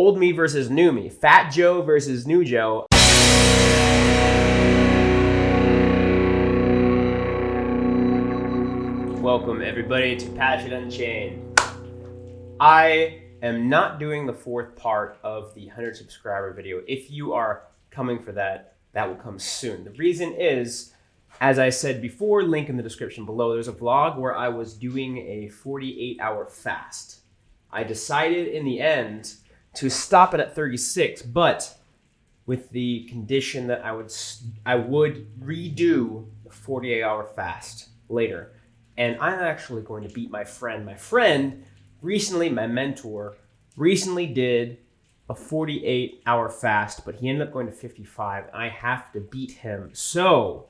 Old me versus new me. Fat Joe versus new Joe. Welcome everybody to Passion Unchained. I am not doing the fourth part of the 100 subscriber video. If you are coming for that, that will come soon. The reason is, as I said before, link in the description below, there's a vlog where I was doing a 48-hour fast. I decided in the end to stop it at 36, but with the condition that I would redo the 48-hour fast later. And I'm actually going to beat my friend. My friend recently, my mentor, recently did a 48-hour fast, but he ended up going to 55. And I have to beat him. So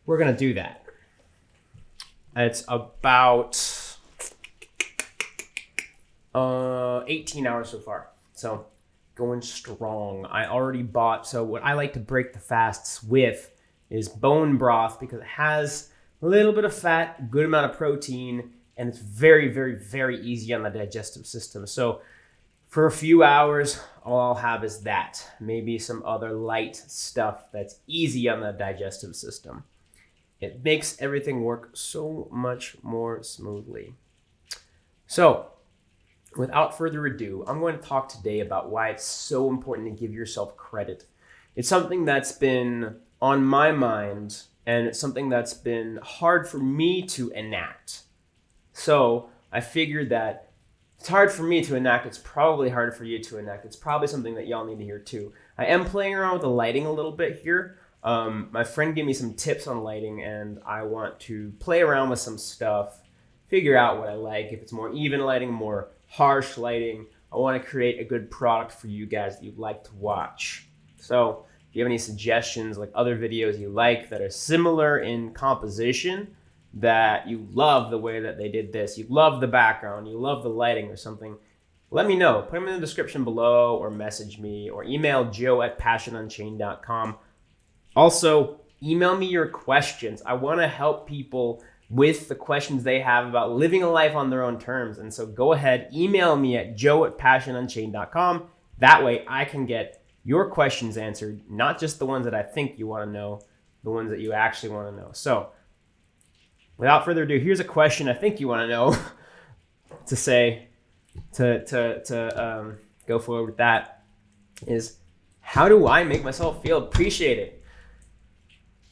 we're going to do that. It's about 18 hours so far. So going strong. I already bought, so what I like to break the fasts with is bone broth because it has a little bit of fat, good amount of protein, and it's very, very, very easy on the digestive system. So for a few hours, all I'll have is that. Maybe some other light stuff that's easy on the digestive system. It makes everything work so much more smoothly. So without further ado, I'm going to talk today about why it's so important to give yourself credit. It's something that's been on my mind, and it's something that's been hard for me to enact. So I figured that it's hard for me to enact. It's probably hard for you to enact. It's probably something that y'all need to hear too. I am playing around with the lighting a little bit here. My friend gave me some tips on lighting, and I want to play around with some stuff, figure out what I like. If it's more even lighting, more harsh lighting, I want to create a good product for you guys that you'd like to watch. So if you have any suggestions, like other videos you like that are similar in composition, that you love the way that they did this, you love the background, you love the lighting or something, let me know. Put them in the description below or message me or email joe@passionunchained.com. Also, email me your questions. I want to help people with the questions they have about living a life on their own terms. And so go ahead, email me at joe@passionunchained.com. That way I can get your questions answered, not just the ones that I think you want to know, the ones that you actually want to know. So without further ado, here's a question I think you want to know to go forward with that is, how do I make myself feel appreciated?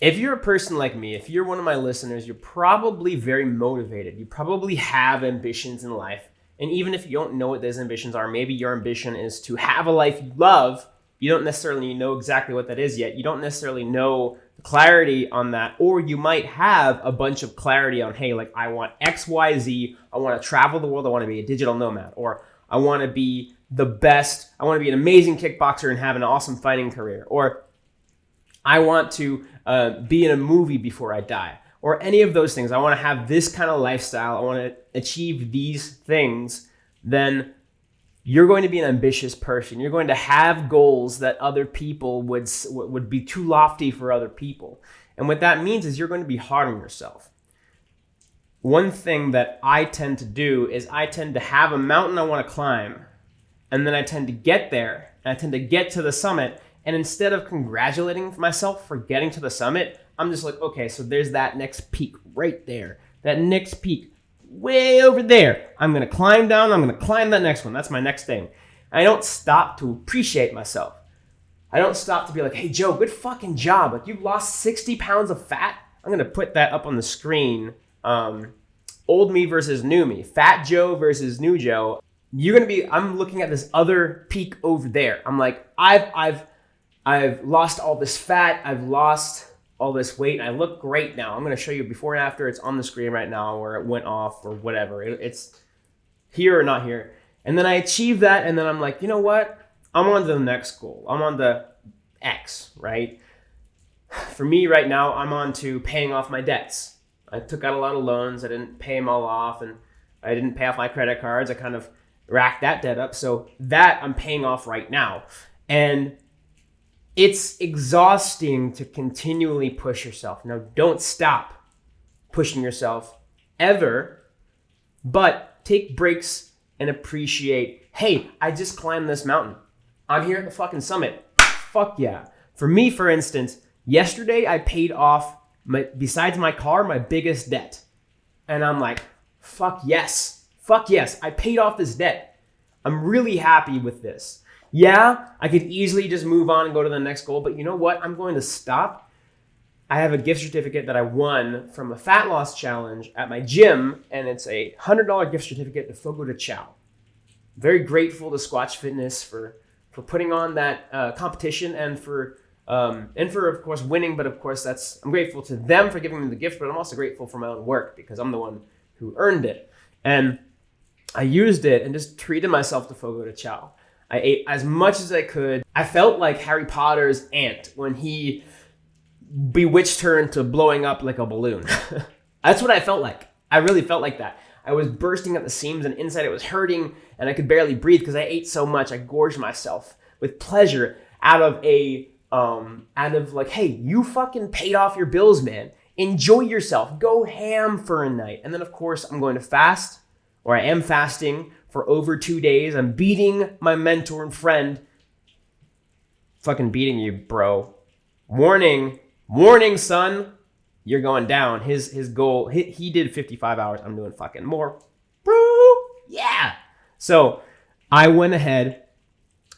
If you're a person like me, if you're one of my listeners, you're probably very motivated. You probably have ambitions in life. And even if you don't know what those ambitions are, maybe your ambition is to have a life you love. You don't necessarily know exactly what that is yet. You don't necessarily know the clarity on that. Or you might have a bunch of clarity on, hey, like I want X, Y, Z. I want to travel the world. I want to be a digital nomad. Or I want to be the best. I want to be an amazing kickboxer and have an awesome fighting career. Or I want to be in a movie before I die, or any of those things. I want to have this kind of lifestyle. I want to achieve these things. Then you're going to be an ambitious person. You're going to have goals that other people would be too lofty for other people. And what that means is you're going to be hard on yourself. One thing that I tend to do is I tend to have a mountain I want to climb, and then I tend to get there, and I tend to get to the summit. And instead of congratulating myself for getting to the summit, I'm just like, okay, so there's that next peak right there. That next peak way over there. I'm going to climb down. I'm going to climb that next one. That's my next thing. I don't stop to appreciate myself. I don't stop to be like, hey, Joe, good fucking job. Like, you lost 60 pounds of fat. I'm going to put that up on the screen. Old me versus new me. Fat Joe versus new Joe. I'm looking at this other peak over there. I'm like, I've lost all this fat. I've lost all this weight. I look great now. I'm going to show you before and after. It's on the screen right now where it went off or whatever. It's here or not here. And then I achieve that. And then I'm like, you know what? I'm on to the next goal. I'm on the X, right? For me right now, I'm on to paying off my debts. I took out a lot of loans. I didn't pay them all off. And I didn't pay off my credit cards. I kind of racked that debt up. So that I'm paying off right now. And it's exhausting to continually push yourself. Now, don't stop pushing yourself ever, but take breaks and appreciate, hey, I just climbed this mountain. I'm here at the fucking summit. Fuck yeah. For me, for instance, yesterday I paid off, besides my car, my biggest debt. And I'm like, fuck yes. Fuck yes. I paid off this debt. I'm really happy with this. Yeah, I could easily just move on and go to the next goal, but you know what? I'm going to stop. I have a gift certificate that I won from a fat loss challenge at my gym, and it's a $100 gift certificate to Fogo de Chao. Very grateful to Squatch Fitness for putting on that competition and for of course winning. But of course I'm grateful to them for giving me the gift, but I'm also grateful for my own work because I'm the one who earned it. And I used it and just treated myself to Fogo de Chao. I ate as much as I could. I felt like Harry Potter's aunt when he bewitched her into blowing up like a balloon. That's what I felt like. I really felt like that. I was bursting at the seams and inside it was hurting and I could barely breathe because I ate so much. I gorged myself with pleasure out of like, hey, you fucking paid off your bills, man. Enjoy yourself. Go ham for a night. And then of course I'm going to fast, or I am fasting for over 2 days. I'm beating my mentor and friend. Fucking beating you, bro. Warning, son. You're going down. His goal, he did 55 hours. I'm doing fucking more. Bro, yeah. So I went ahead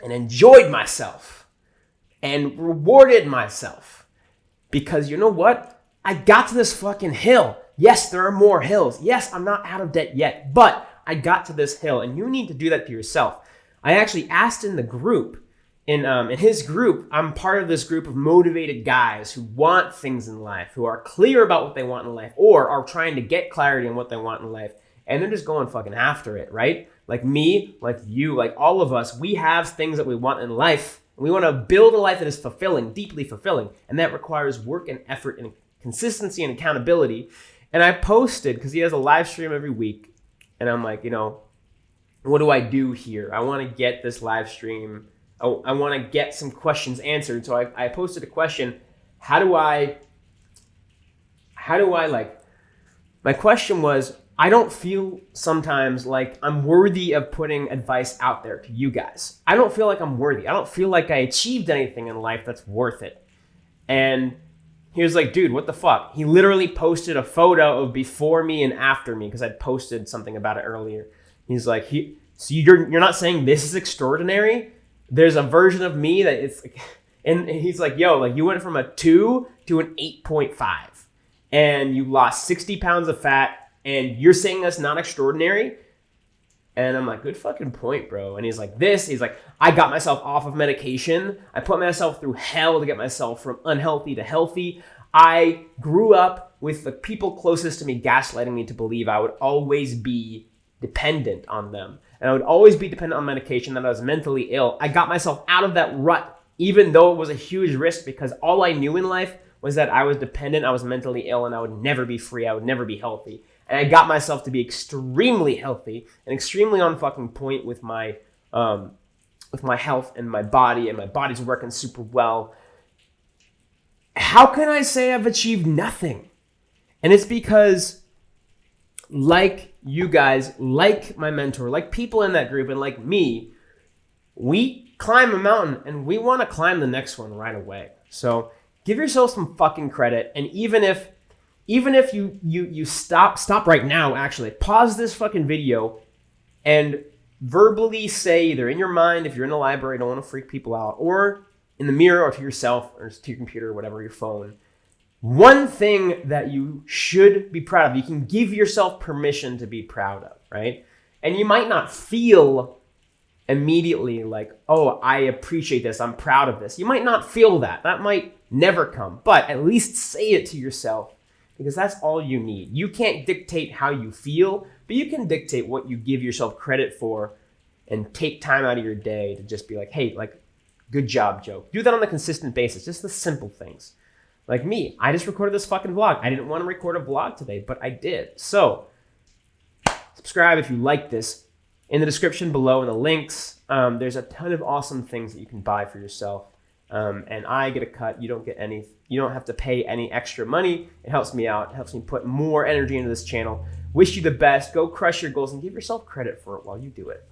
and enjoyed myself and rewarded myself because you know what? I got to this fucking hill. Yes, there are more hills. Yes, I'm not out of debt yet, but I got to this hill, and you need to do that to yourself. I actually asked in the group, in his group, I'm part of this group of motivated guys who want things in life, who are clear about what they want in life, or are trying to get clarity on what they want in life, and they're just going fucking after it, right? Like me, like you, like all of us, we have things that we want in life. We want to build a life that is fulfilling, deeply fulfilling, and that requires work and effort and consistency and accountability. And I posted, because he has a live stream every week, and I'm like, what do I do here? I want to get this live stream. I want to get some questions answered. So I posted a question. How do I my question was, I don't feel sometimes like I'm worthy of putting advice out there to you guys. I don't feel like I'm worthy. I don't feel like I achieved anything in life that's worth it. And he was like, dude, what the fuck? He literally posted a photo of before me and after me because I'd posted something about it earlier. He's like, so you're not saying this is extraordinary? There's a version of me that it's like, and he's like, yo, like you went from a 2 to an 8.5 and you lost 60 pounds of fat and you're saying that's not extraordinary? And I'm like, good fucking point, bro. And he's like, I got myself off of medication. I put myself through hell to get myself from unhealthy to healthy. I grew up with the people closest to me gaslighting me to believe I would always be dependent on them. And I would always be dependent on medication, that I was mentally ill. I got myself out of that rut, even though it was a huge risk because all I knew in life was that I was dependent, I was mentally ill, and I would never be free. I would never be healthy. And I got myself to be extremely healthy and extremely on fucking point with my health and my body, and my body's working super well. How can I say I've achieved nothing? And it's because, like you guys, like my mentor, like people in that group, and like me, we climb a mountain and we want to climb the next one right away. So give yourself some fucking credit. And even if you stop right now, actually pause this fucking video and verbally say, either in your mind, if you're in the library, don't want to freak people out, or in the mirror, or to yourself, or to your computer, or whatever, your phone, one thing that you should be proud of, you can give yourself permission to be proud of, right? And you might not feel immediately like, oh, I appreciate this, I'm proud of this. You might not feel that. That might never come, but at least say it to yourself, because that's all you need. You can't dictate how you feel, but you can dictate what you give yourself credit for, and take time out of your day to just be like, hey, like, good job, Joe. Do that on a consistent basis, just the simple things. Like me, I just recorded this fucking vlog. I didn't want to record a vlog today, but I did. So subscribe if you like this. In the description below, in the links, there's a ton of awesome things that you can buy for yourself. And I get a cut. You don't have to pay any extra money. It helps me out. It helps me put more energy into this channel, wish you the best. Go crush your goals and give yourself credit for it while you do it.